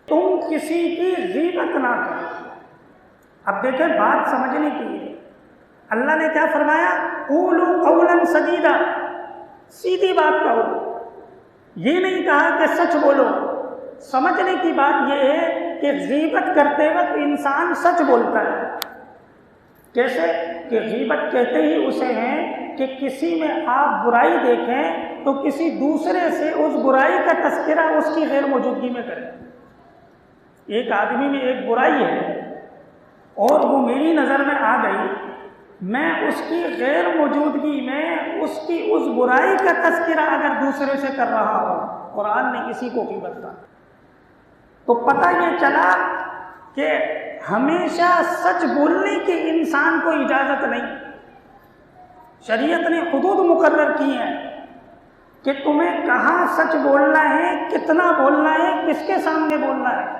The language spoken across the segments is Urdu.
تم کسی کی غیبت نہ کرو۔ اب دیکھیں بات سمجھنے کی ہے، اللہ نے کیا فرمایا؟ قولوا قولا سدیدا، سیدھی بات کہو، یہ نہیں کہا کہ سچ بولو۔ سمجھنے کی بات یہ ہے کہ غیبت کرتے وقت انسان سچ بولتا ہے۔ کیسے کہ غیبت کہتے ہی اسے ہیں کہ کسی میں آپ برائی دیکھیں تو کسی دوسرے سے اس برائی کا تذکرہ اس کی غیر موجودگی میں کریں۔ ایک آدمی میں ایک برائی ہے اور وہ میری نظر میں آ گئی، میں اس کی غیر موجودگی میں اس کی اس برائی کا تذکرہ اگر دوسرے سے کر رہا ہوں، قرآن نے اسی کو غیبت کہا۔ تو پتہ یہ چلا کہ ہمیشہ سچ بولنے کی انسان کو اجازت نہیں۔ شریعت نے حدود مقرر کی ہیں کہ تمہیں کہاں سچ بولنا ہے، کتنا بولنا ہے، کس کے سامنے بولنا ہے۔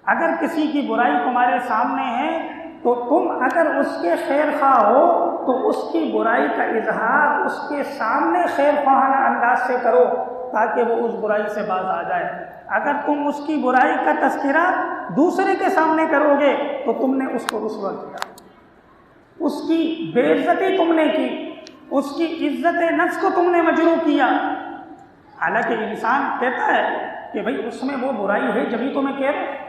اگر کسی کی برائی تمہارے سامنے ہے تو تم اگر اس کے خیر خواہ ہو تو اس کی برائی کا اظہار اس کے سامنے خیر خواہانہ انداز سے کرو تاکہ وہ اس برائی سے باز آ جائے۔ اگر تم اس کی برائی کا تذکرہ دوسرے کے سامنے کرو گے تو تم نے اس کو رسوا کیا، اس کی بے عزتی تم نے کی، اس کی عزت نفس کو تم نے مجروح کیا۔ حالانکہ انسان کہتا ہے کہ بھئی اس میں وہ برائی ہے جبھی تو میں کہہ رہا ہوں،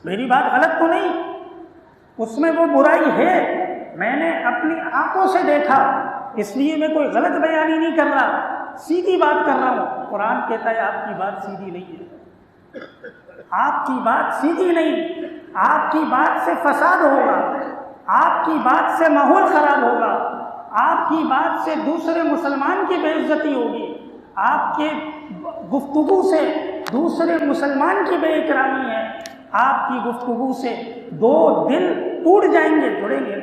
میری بات غلط تو نہیں، اس میں وہ برائی ہے، میں نے اپنی آنکھوں سے دیکھا، اس لیے میں کوئی غلط بیانی نہیں کر رہا، سیدھی بات کر رہا ہوں۔ قرآن کہتا ہے آپ کی بات سیدھی نہیں ہے، آپ کی بات سیدھی نہیں، آپ کی بات سے فساد ہوگا، آپ کی بات سے ماحول خراب ہوگا، آپ کی بات سے دوسرے مسلمان کی بے عزتی ہوگی، آپ کے گفتگو سے دوسرے مسلمان کی بے اکرامی ہے، آپ کی گفتگو سے دو دل ٹوٹ جائیں گے، جڑیں گے۔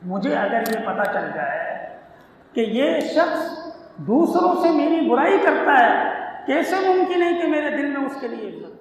مجھے اگر یہ پتہ چل جائے کہ یہ شخص دوسروں سے میری برائی کرتا ہے، کیسے ممکن ہے کہ میرے دل میں اس کے لیے عزت